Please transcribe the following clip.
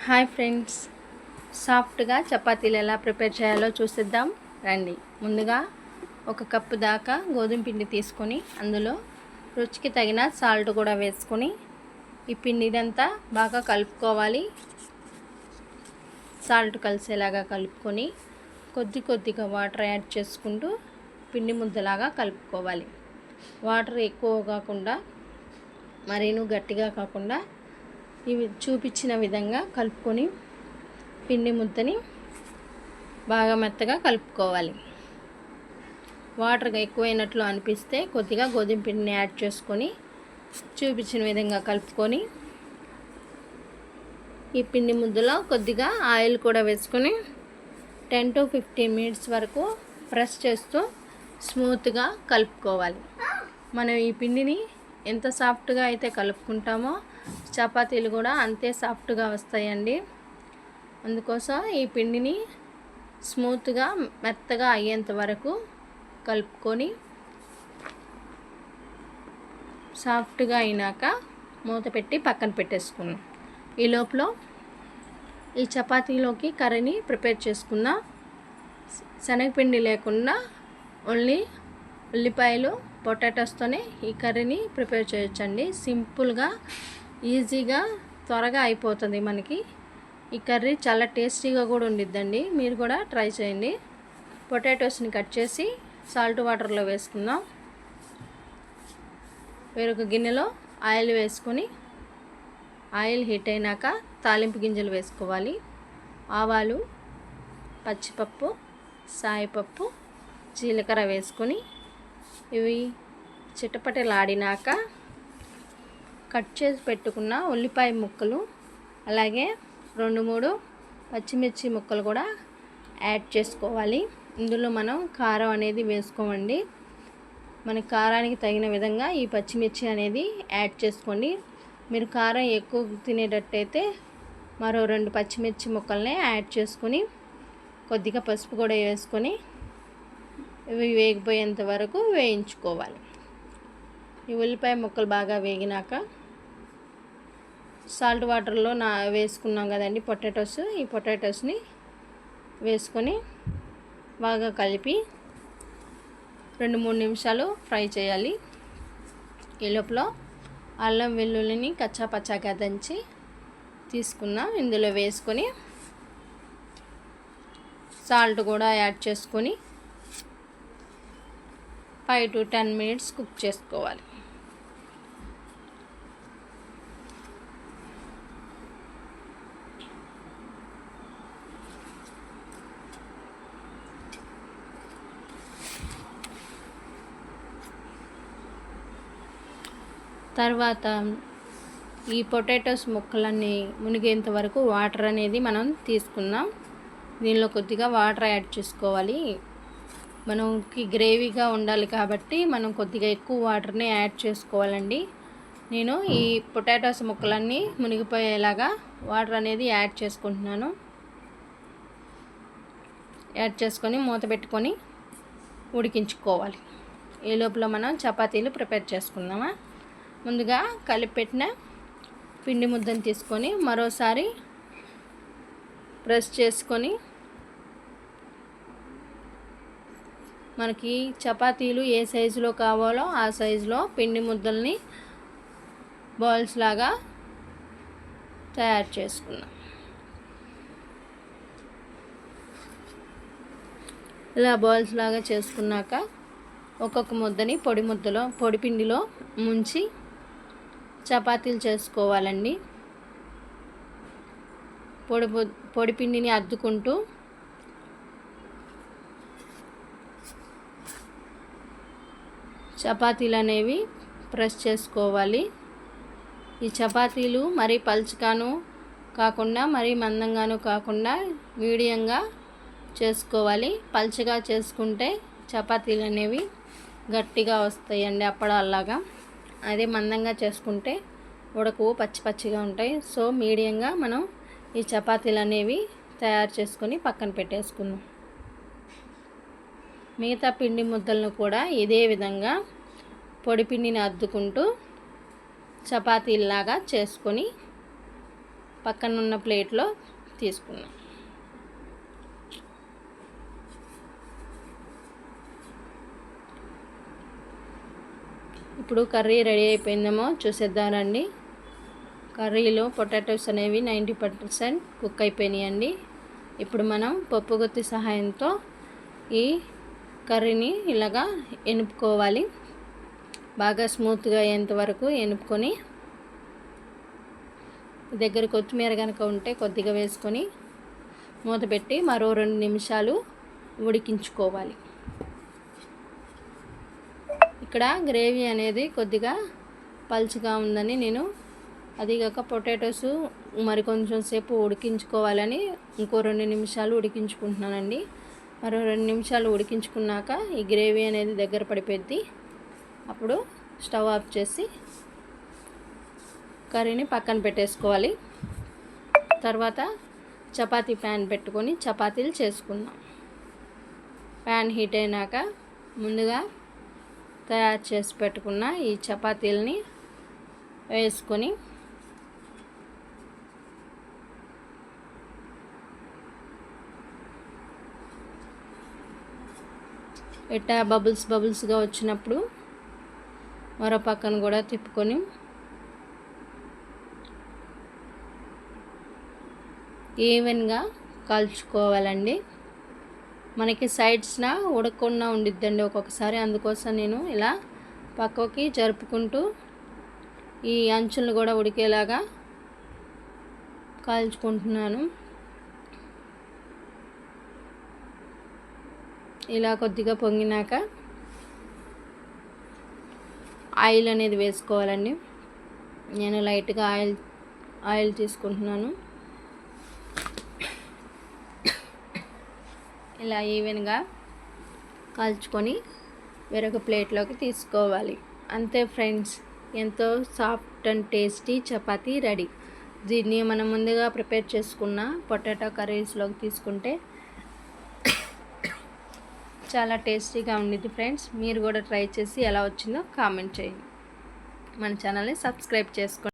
Hi friends, సాఫ్ట్గా చపాతీలు ఎలా ప్రిపేర్ చేయాలో చూసిద్దాం రండి. ముందుగా ఒక కప్పు దాకా గోధుమ పిండి తీసుకొని అందులో రుచికి తగిన సాల్ట్ కూడా వేసుకొని ఈ పిండినంతా బాగా కలుపుకోవాలి. సాల్ట్ కలిసేలాగా కలుపుకొని కొద్దిగా వాటర్ యాడ్ చేసుకుంటూ పిండి ముద్దలాగా కలుపుకోవాలి. వాటర్ ఎక్కువ కాకుండా మరీను గట్టిగా కాకుండా ఇవి చూపించిన విధంగా కలుపుకొని పిండి ముద్దని బాగా మెత్తగా కలుపుకోవాలి. వాటర్ ఎక్కువైనట్లు అనిపిస్తే కొద్దిగా గోధుమ పిండిని యాడ్ చేసుకొని చూపించిన విధంగా కలుపుకొని ఈ పిండి ముద్దలో కొద్దిగా ఆయిల్ కూడా వేసుకొని 10 to 15 మినిట్స్ వరకు ప్రెస్ చేస్తూ స్మూత్గా కలుపుకోవాలి. మనం ఈ పిండిని ఎంత సాఫ్ట్గా అయితే కలుపుకుంటామో చపాతీలు కూడా అంతే సాఫ్ట్గా వస్తాయండి. అందుకోసం ఈ పిండిని స్మూత్గా మెత్తగా అయ్యేంత వరకు కలుపుకొని సాఫ్ట్గా అయినాక మూత పెట్టి పక్కన పెట్టేసుకున్నాం. ఈ లోపల ఈ చపాతీలోకి కర్రీని ప్రిపేర్ చేసుకున్న శనగపిండి లేకుండా ఓన్లీ ఉల్లిపాయలు పొటాటోస్తోనే ఈ కర్రీని ప్రిపేర్ చేయొచ్చండి. సింపుల్గా ఈజీగా త్వరగా అయిపోతుంది. మనకి ఈ కర్రీ చాలా టేస్టీగా కూడా ఉండిద్దండి. మీరు కూడా ట్రై చేయండి. పొటాటోస్ని కట్ చేసి సాల్ట్ వాటర్లో వేసుకుందాం. వేరొక గిన్నెలో ఆయిల్ వేసుకొని ఆయిల్ హీట్ అయినాక తాలింపు గింజలు వేసుకోవాలి. ఆవాలు, పచ్చిపప్పు, సాయిపప్పు, జీలకర్ర వేసుకొని ఇవి చిటపటలాడినాక కట్ చేసి పెట్టుకున్న ఉల్లిపాయ ముక్కలు అలాగే 2-3 పచ్చిమిర్చి ముక్కలు కూడా యాడ్ చేసుకోవాలి. ఇందులో మనం కారం అనేది వేసుకోమండి. మన కారానికి తగిన విధంగా ఈ పచ్చిమిర్చి అనేది యాడ్ చేసుకోండి. మీరు కారం ఎక్కువ తినేటట్టయితే మరో 2 పచ్చిమిర్చి ముక్కల్ని యాడ్ చేసుకొని కొద్దిగా పసుపు కూడా వేసుకొని ఇవి వేగిపోయేంత వరకు వేయించుకోవాలి. ఈ ఉల్లిపాయ ముక్కలు బాగా వేగినాక సాల్ట్ వాటర్లో వేసుకున్నాం కదండి పొటాటోస్. ఈ పొటాటోస్ని వేసుకొని బాగా కలిపి 2-3 నిమిషాలు ఫ్రై చేయాలి. ఈ లోపల అల్లం వెల్లుల్లిని కచ్చాపచ్చాగా దంచి తీసుకున్నాం. ఇందులో వేసుకొని సాల్ట్ కూడా యాడ్ చేసుకొని 5 to 10 మినిట్స్ కుక్ చేసుకోవాలి. తర్వాత ఈ పొటాటోస్ ముక్కలన్నీ మునిగేంత వరకు వాటర్ అనేది మనం తీసుకుందాం. దీనిలో కొద్దిగా వాటర్ యాడ్ చేసుకోవాలి. మనకి గ్రేవీగా ఉండాలి కాబట్టి మనం కొద్దిగా ఎక్కువ వాటర్ని యాడ్ చేసుకోవాలండి. నేను ఈ పొటాటోస్ ముక్కలన్నీ మునిగిపోయేలాగా వాటర్ అనేది యాడ్ చేసుకుంటున్నాను. యాడ్ చేసుకొని మూత పెట్టుకొని ఉడికించుకోవాలి. ఈ లోపల మనం చపాతీలు ప్రిపేర్ చేసుకుందామా. ముందుగా కలిపెట్టిన పిండి ముద్దను తీసుకొని మరోసారి ప్రెస్ చేసుకొని మనకి చపాతీలు ఏ సైజులో కావాలో ఆ సైజులో పిండి ముద్దల్ని బాల్స్ లాగా తయారు చేసుకుందాం. ఇలా బాల్స్ లాగా చేసుకున్నాక ఒక్కొక్క ముద్దని పొడి పిండిలో ముంచి చపాతీలు చేసుకోవాలండి. పొడి పిండిని అద్దుకుంటూ చపాతీలు అనేవి ప్రెస్ చేసుకోవాలి. ఈ చపాతీలు మరీ పలుచగాను కాకుండా మరీ మందంగాను కాకుండా మీడియంగా చేసుకోవాలి. పలుచగా చేసుకుంటే చపాతీలు అనేవి గట్టిగా వస్తాయండి అప్పడాల్లాగా. అదే మందంగా చేసుకుంటే ఉడకవు, పచ్చి పచ్చిగా ఉంటాయి. సో మీడియంగా మనం ఈ చపాతీలు అనేవి తయారు చేసుకొని పక్కన పెట్టేసుకుందాం. మిగతా పిండి ముద్దలను కూడా ఇదే విధంగా పొడి పిండిని అద్దుకుంటూ చపాతీలాగా చేసుకొని పక్కన ఉన్న ప్లేట్లో తీసుకున్నాం. ఇప్పుడు కర్రీ రెడీ అయిపోయిందేమో చూసేద్దామండి. కర్రీలో పొటాటోస్ అనేవి 90% కుక్ అయిపోయినాయండి. ఇప్పుడు మనం పప్పు గుత్తి సహాయంతో ఈ కర్రీని ఇలాగా ఎనుపుకోవాలి. బాగా స్మూత్గా అయ్యేంత వరకు ఎనుపుకొని దగ్గర కొత్తిమీర కనుక ఉంటే కొద్దిగా వేసుకొని మూత పెట్టి మరో 2 నిమిషాలు ఉడికించుకోవాలి. ఇక్కడ గ్రేవీ అనేది కొద్దిగా పల్చగా ఉందని నేను అదిగాక పొటాటోస్ మరి కొంచెం సేపు ఉడికించుకోవాలని ఇంకో 2 నిమిషాలు ఉడికించుకుంటున్నానండి. మరో 2 నిమిషాలు ఉడికించుకున్నాక ఈ గ్రేవీ అనేది దగ్గర పడిపోద్ది. అప్పుడు స్టవ్ ఆఫ్ చేసి కర్రీని పక్కన పెట్టేసుకోవాలి. తర్వాత చపాతీ ప్యాన్ పెట్టుకొని చపాతీలు చేసుకుందాం. ప్యాన్ హీట్ అయినాక ముందుగా తయారు చేసి పెట్టుకున్న ఈ చపాతీలని వేసుకొని ఇట్టా బబుల్స్గా వచ్చినప్పుడు మరో పక్కన కూడా తిప్పుకొని ఈవెన్గా కాల్చుకోవాలండి. మనకి సైడ్స్న ఉడకకుండా ఉండిద్దండి ఒక్కొక్కసారి. అందుకోసం నేను ఇలా పక్కకి జరుపుకుంటూ ఈ అంచులను కూడా ఉడికేలాగా కాల్చుకుంటున్నాను. ఇలా కొద్దిగా పొంగినాక ఆయిల్ అనేది వేసుకోవాలండి. నేను లైట్గా ఆయిల్ తీసుకుంటున్నాను. ఇలా ఈవెన్గా కాల్చుకొని వేరొక ప్లేట్లోకి తీసుకోవాలి. అంతే ఫ్రెండ్స్, ఎంతో soft and tasty chapati ready. దీన్ని మనం ముందుగా ప్రిపేర్ చేసుకున్న పొటాటో కర్రీస్లోకి తీసుకుంటే చాలా టేస్టీగా ఉండిద్ది ఫ్రెండ్స్. మీరు కూడా ట్రై చేసి ఎలా వచ్చిందో కామెంట్ చేయండి. మన ఛానల్ని సబ్స్క్రైబ్ చేసుకోండి.